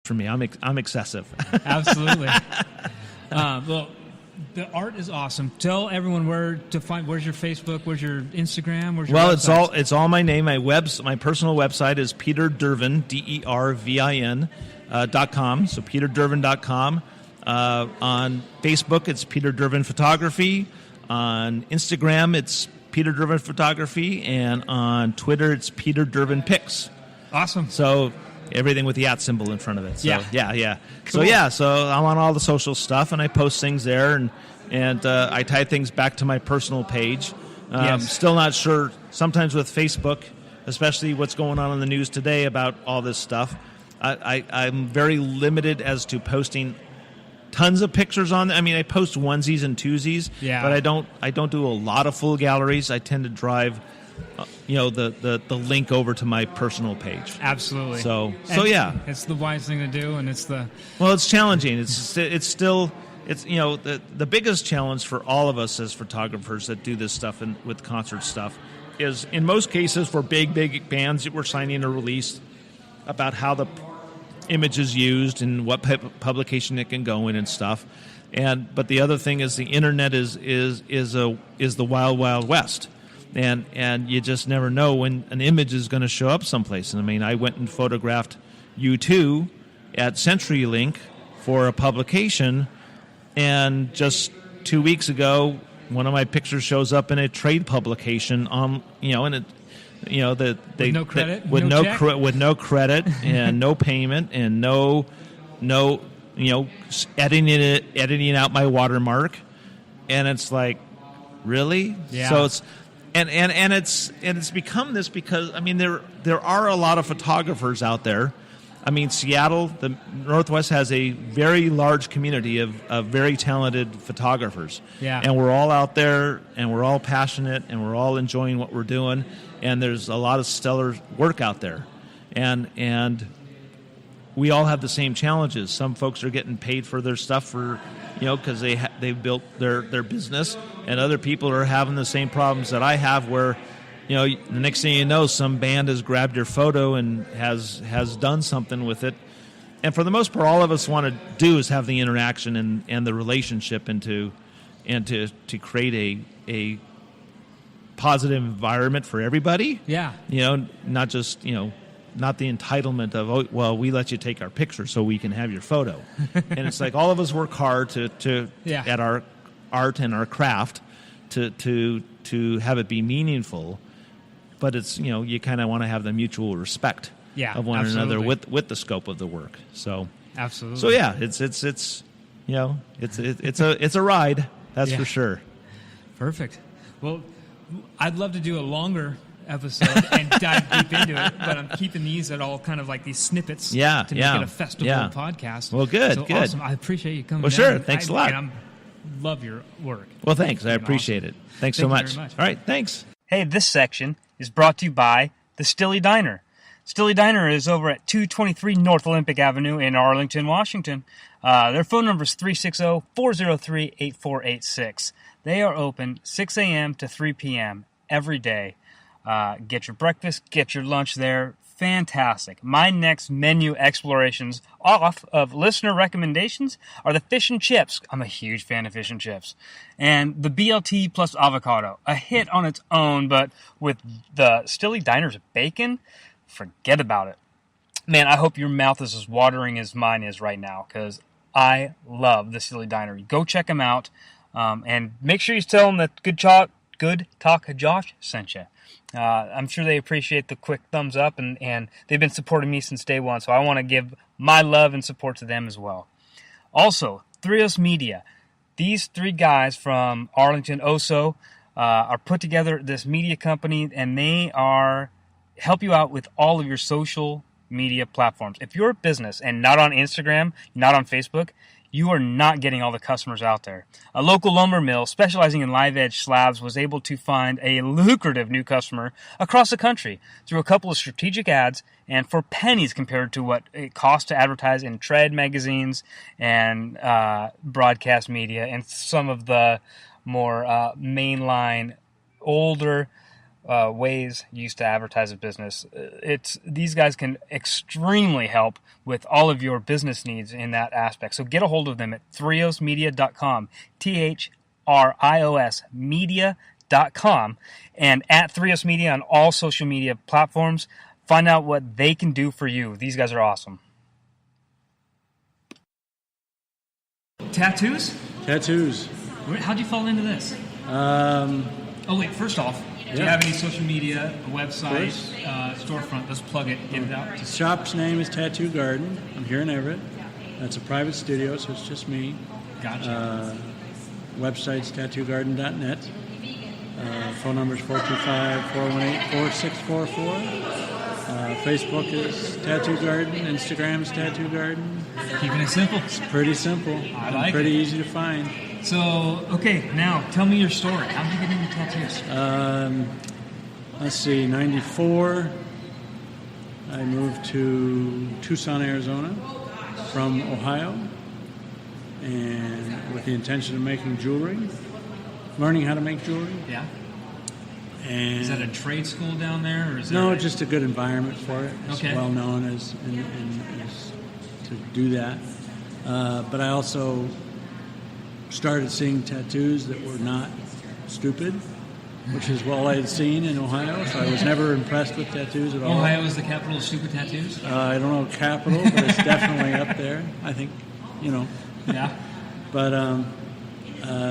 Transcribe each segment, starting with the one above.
for me. I'm excessive. Absolutely. Well, the art is awesome. Tell everyone where to find. Where's your Facebook? Where's your Instagram? Where's your website? It's all my name. My personal website is Peter Dervin, DERVIN .com. So peterdervin.com. On Facebook, it's Peter Dervin Photography. On Instagram, it's Peter Dervin Photography, and on Twitter, it's Peter Dervin Pics. Awesome. So everything with the @ symbol in front of it. So, yeah. Cool. So I'm on all the social stuff, and I post things there, and I tie things back to my personal page. Still not sure. Sometimes with Facebook, especially what's going on in the news today about all this stuff, I'm very limited as to posting tons of pictures on. I mean, I post onesies and twosies, but I don't do a lot of full galleries. I tend to drive, the link over to my personal page. Absolutely. So it's the wise thing to do, and it's challenging. It's still the biggest challenge for all of us as photographers that do this stuff and with concert stuff is in most cases for big bands that we're signing a release about how the image is used and what publication it can go in and stuff, but the other thing is the internet is the wild west, and you just never know when an image is going to show up someplace. And I mean, I went and photographed U2 at CenturyLink for a publication, and just 2 weeks ago, one of my pictures shows up in a trade publication with no credit, with no credit and no payment and no editing out my watermark, and it's like, really? Yeah. So it's become this because I mean there are a lot of photographers out there. I mean, Seattle, the Northwest has a very large community of very talented photographers. Yeah. And we're all out there, and we're all passionate, and we're all enjoying what we're doing. And there's a lot of stellar work out there. And we all have the same challenges. Some folks are getting paid for their stuff because they've built their business, and other people are having the same problems that I have where, the next thing you know, some band has grabbed your photo and has done something with it. And for the most part, all of us want to do is have the interaction and the relationship and to create a positive environment for everybody. Yeah. Not just, not the entitlement of, we let you take our picture so we can have your photo. And it's like all of us work hard to at our art and our craft to have it be meaningful. But it's, you kind of want to have the mutual respect of one another with the scope of the work. So absolutely. So yeah, it's a ride, that's for sure. Perfect. Well, I'd love to do a longer episode and dive deep into it, but I'm keeping these at all kind of like these snippets to make it a festival podcast. Well, good. Awesome. I appreciate you coming. Well, down. sure. Thanks a lot. And I love your work. Well, thanks. I appreciate it. Thanks so much. Very much. All right. Thanks. Hey, this section is brought to you by the Stilly Diner. Stilly Diner is over at 223 North Olympic Avenue in Arlington, Washington. Their phone number is 360-403-8486. They are open 6 a.m. to 3 p.m. every day. Get your breakfast, get your lunch there. Fantastic. My next menu explorations off of listener recommendations are the fish and chips. I'm a huge fan of fish and chips. And the BLT plus avocado. A hit on its own, but with the Stilly Diner's bacon, forget about it. Man, I hope your mouth is as watering as mine is right now, because I love the Stilly Diner. Go check them out, and make sure you tell them that Good Talk Josh sent you. I'm sure they appreciate the quick thumbs up, and they've been supporting me since day one, so I want to give my love and support to them as well. Also, Thrios Media. These three guys from Arlington, Oso, are put together this media company, and they help you out with all of your social media platforms. If you're a business and not on Instagram, not on Facebook, you are not getting all the customers out there. A local lumber mill specializing in live edge slabs was able to find a lucrative new customer across the country through a couple of strategic ads and for pennies compared to what it costs to advertise in trade magazines and broadcast media and some of the more mainline, older ways used to advertise a business. These guys can extremely help with all of your business needs in that aspect. So get a hold of them at thriosmedia.com, THRIOS media.com, and at Thrios Media on all social media platforms. Find out what they can do for you. These guys are awesome. Tattoos? Tattoos. How'd you fall into this? First off, do you have any social media, a website, storefront? Let's plug it, get it out. The shop's name is Tattoo Garden. I'm here in Everett. That's a private studio, so it's just me. Gotcha. Website's tattoogarden.net. Phone number is 425-418-4644. Facebook is Tattoo Garden. Instagram's Tattoo Garden. Keeping it simple. It's pretty simple. I like pretty it. easy to find. So, okay, now tell me your story. How did you get into tattoos? Let's see, 94. I moved to Tucson, Arizona from Ohio, and with the intention of making jewelry, learning how to make jewelry. Yeah. And is that a trade school down there, or is no? Just a good environment for it. It's okay. well known as to do that. But I also started seeing tattoos that were not stupid, which is all I had seen in Ohio. So I was never impressed with tattoos at all. Ohio is the capital of stupid tattoos? I don't know capital, but it's definitely up there. I think, Yeah. But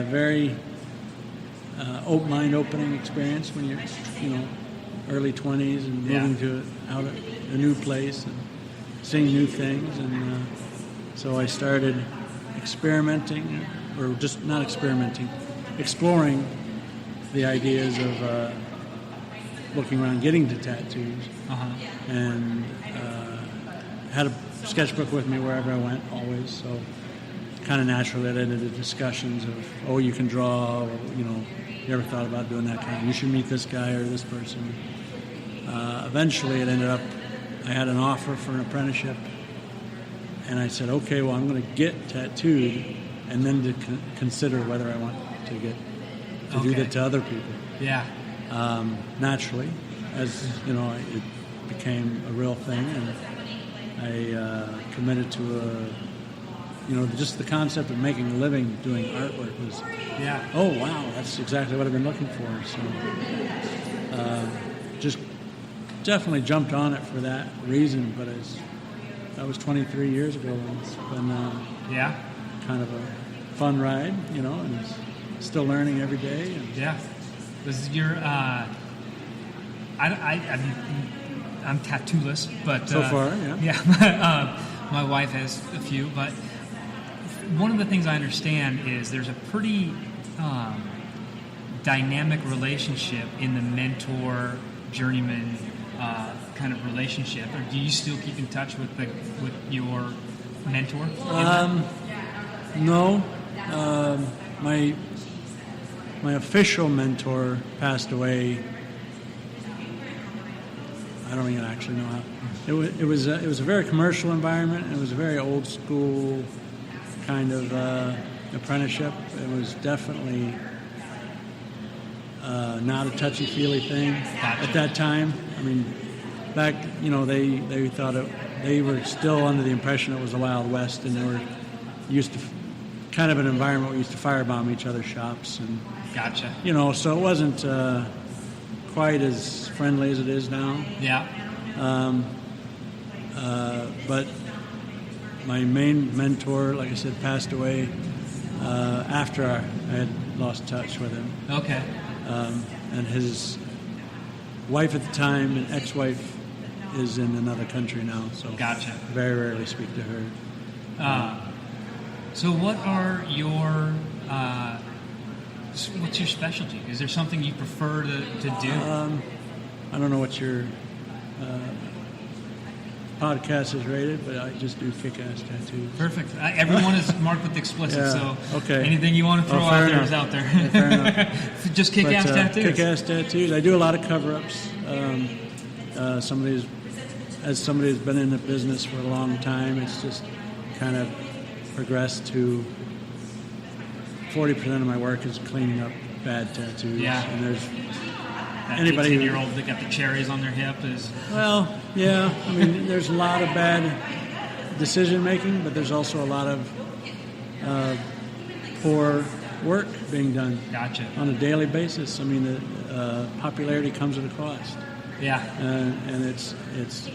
very mind-opening experience when you're, early 20s and moving to out a new place and seeing new things. And so I started experimenting, or just not experimenting, exploring the ideas of looking around, getting to tattoos, and had a sketchbook with me wherever I went, always. So kind of naturally led into discussions of, you can draw, or, you ever thought about doing that kind of, you should meet this guy or this person. Eventually it ended up, I had an offer for an apprenticeship, and I said, okay, well, I'm going to get tattooed, and then to consider whether I want to do that to other people. Yeah. Naturally, as it became a real thing, and I committed to just the concept of making a living doing artwork was, oh wow, that's exactly what I've been looking for. So just definitely jumped on it for that reason. But that was 23 years ago, and it's been kind of a fun ride, and it's still learning every day. And Was your I'm tattooless, but so far, my wife has a few, but one of the things I understand is there's a pretty dynamic relationship in the mentor journeyman kind of relationship. Or do you still keep in touch with your mentor? No, my official mentor passed away. I don't even actually know how. It was a very commercial environment. It was a very old school kind of apprenticeship. It was definitely not a touchy-feely thing at that time. I mean, back, they thought they were still under the impression it was the Wild West, and they were used to kind of an environment where we used to firebomb each other's shops. And gotcha. So it wasn't quite as friendly as it is now. Yeah. But my main mentor, like I said, passed away after I had lost touch with him. Okay. And his wife at the time, an ex-wife, is in another country now. So gotcha. Very rarely speak to her. So what are your what's your specialty? Is there something you prefer to do? I don't know what your podcast is rated, but I just do kick-ass tattoos. Perfect. Everyone is marked with explicit, so anything you want to throw out there enough. is out there. Yeah, fair enough. Just kick-ass tattoos. Kick-ass tattoos. I do a lot of cover-ups. Somebody who's been in the business for a long time, it's just kind of progressed to 40% of my work is cleaning up bad tattoos. Yeah. And That 18-year-old that got the cherries on their hip is... Well, yeah. I mean, there's a lot of bad decision-making, but there's also a lot of poor work being done on a daily basis. I mean, the popularity comes at a cost. Yeah. And it's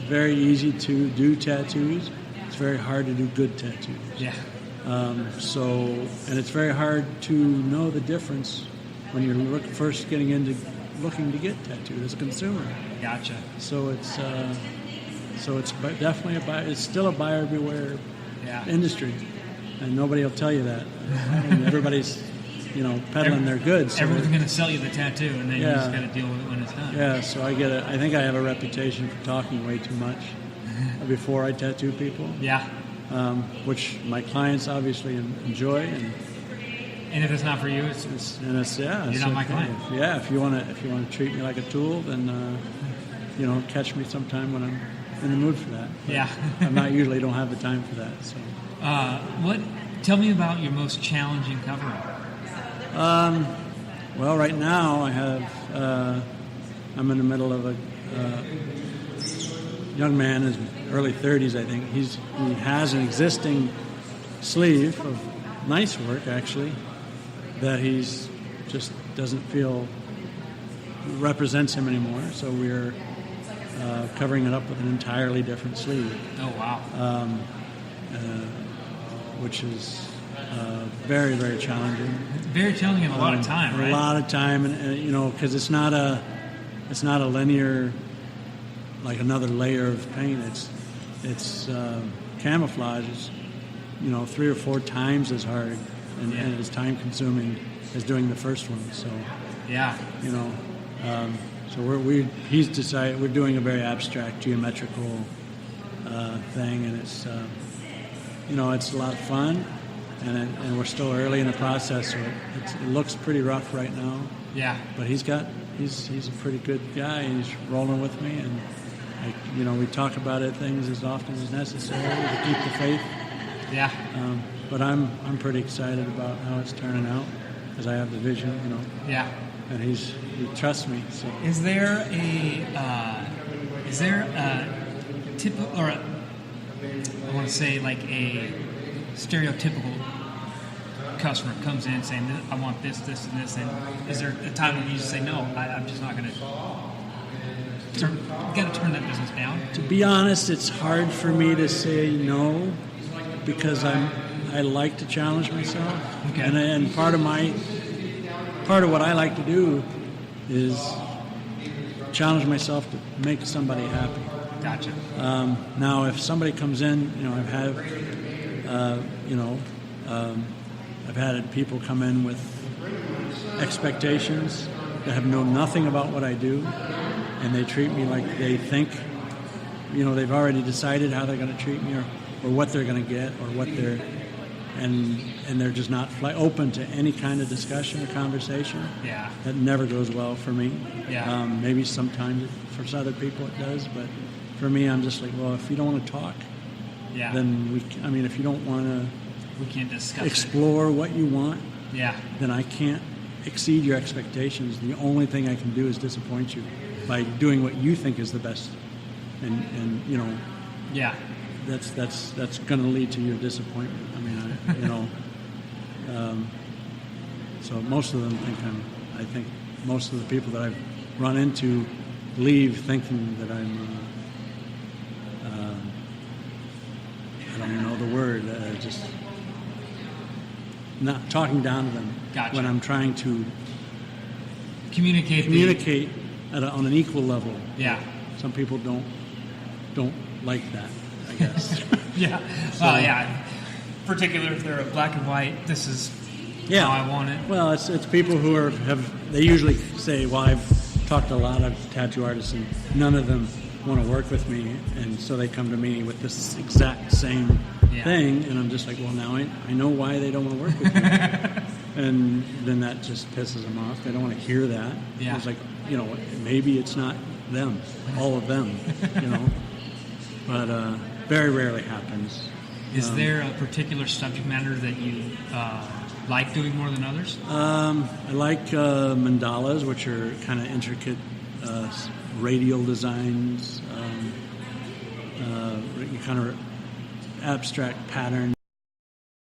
very easy to do tattoos. It's very hard to do good tattoos. Yeah. And it's very hard to know the difference when you're first getting into looking to get tattooed as a consumer. Gotcha. So it's definitely it's still a buyer beware industry, and nobody will tell you that. And everybody's peddling their goods. So everyone's going to sell you the tattoo, and then you just got to deal with it when it's done. Yeah. So I think I have a reputation for talking way too much before I tattoo people. Yeah. Which my clients obviously enjoy, and if it's not for you, it's you're not my client. Yeah, if you want to treat me like a tool, then catch me sometime when I'm in the mood for that. But yeah, I'm not usually don't have the time for that. So, tell me about your most challenging cover-up. Well, right now I have I'm in the middle of a young man in his early 30s, I think. He has an existing sleeve of nice work, actually, that he's just doesn't feel represents him anymore. So we're covering it up with an entirely different sleeve. Oh, wow. Which is very, very challenging. Very challenging and a lot of time, right? A lot of time, and because it's not a linear, like another layer of paint. It's camouflage is 3 or 4 times as hard and as time consuming as doing the first one. So yeah, so he's decided we're doing a very abstract geometrical thing, and it's it's a lot of fun, and we're still early in the process, so it looks pretty rough right now. Yeah, but he's a pretty good guy. He's rolling with me, and we talk about things as often as necessary to keep the faith. Yeah. But I'm pretty excited about how it's turning out because I have the vision, Yeah. And he trusts me. So. Is there a typical, or I want to say like a stereotypical customer comes in saying, I want this, this, and this, and is there a time when you just say, no, I'm just not going to got to turn that business down? To be honest, it's hard for me to say no because I like to challenge myself. Okay. And part of what I like to do is challenge myself to make somebody happy. Gotcha. Now, if somebody comes in, I've had people come in with expectations that have known nothing about what I do, and they treat me like they think, they've already decided how they're going to treat me or what they're going to get or what they're, and they're just not open to any kind of discussion or conversation. Yeah. That never goes well for me. Yeah. Maybe sometimes for other people it does, but for me, I'm just like, well, if you don't want to talk, then if you don't want to, we can't discuss explore what you want, then I can't exceed your expectations. The only thing I can do is disappoint you by doing what you think is the best, and that's going to lead to your disappointment. So most of them I think most of the people that I've run into leave thinking that I'm I don't even know the word, just not talking down to them. Gotcha. When I'm trying to communicate on an equal level. Yeah. Some people don't like that, I guess. Yeah. So, particularly if they're a black and white, this is how I want it. Well, it's people who they usually say, well, I've talked to a lot of tattoo artists and none of them want to work with me, and so they come to me with this exact same thing, and I'm just like, well, now I know why they don't want to work with me. And then that just pisses them off. They don't want to hear that. Yeah. It's like, maybe it's not them, all of them, But very rarely happens. Is there a particular subject matter that you like doing more than others? I like mandalas, which are kind of intricate radial designs, kind of abstract patterns.